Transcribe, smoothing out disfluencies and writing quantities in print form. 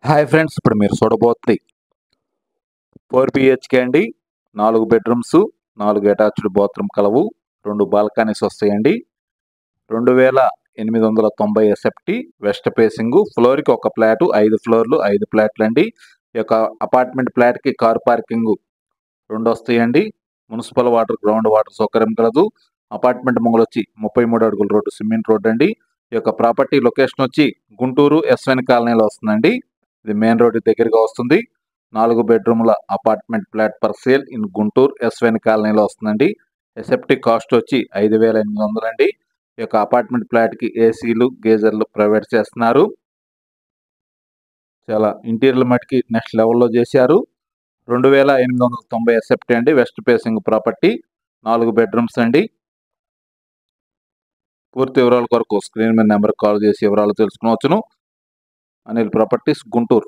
Hi friends, ఇప్పుడు మీరు చూడబోతుంది 4 BHK అండి. 4 బెడ్రూమ్స్, 4 అటాచ్డ్ బాత్రూమ్ కలవు, 2 బాల్కనీస్ వస్తాయండి. 2890 ఎస్ఎఫ్టీ, వెస్ట్ ఫేసింగ్, ఫ్లోర్కి ఒక ఫ్లాటు, 5 ఫ్లోర్లు, 5 ఫ్లాట్లు అండి. ఈ యొక్క అపార్ట్మెంట్ ఫ్లాట్కి కార్ పార్కింగ్ 2 వస్తాయండి. మున్సిపల్ వాటర్, గ్రౌండ్ వాటర్ సౌకర్యం కలదు. అపార్ట్మెంట్ ముంగలు వచ్చి 33 అడుగుల రోడ్డు, సిమెంట్ రోడ్ అండి. ఈ యొక్క ప్రాపర్టీ లొకేషన్ వచ్చి గుంటూరు ఎస్ఎన్ కాలనీలో వస్తుందండి. ఇది మెయిన్ రోడ్డు దగ్గరగా వస్తుంది. 4 బెడ్రూమ్ల apartment flat for sale in Guntur SN కాలనీలో వస్తుందండి. ఎస్ఎఫ్టీ కాస్ట్ వచ్చి 5800 అండి. ఈ యొక్క అపార్ట్మెంట్ ఫ్లాట్కి ఏసీలు, గేజర్లు ప్రొవైడ్ చేస్తున్నారు. చాలా ఇంటీరియర్ మటుకి నెక్స్ట్ లెవెల్లో చేశారు. 2890 ఎస్ఎఫ్టీ అండి. వెస్ట్ ఫేసింగ్ ప్రాపర్టీ, 4 బెడ్రూమ్స్ అండి. పూర్తి వివరాల కొరకు స్క్రీన్ మీద నెంబర్ కాల్ చేసి వివరాలు తెలుసుకోవచ్చును. అనిల్ ప్రాపర్టీస్, గుంటూరు.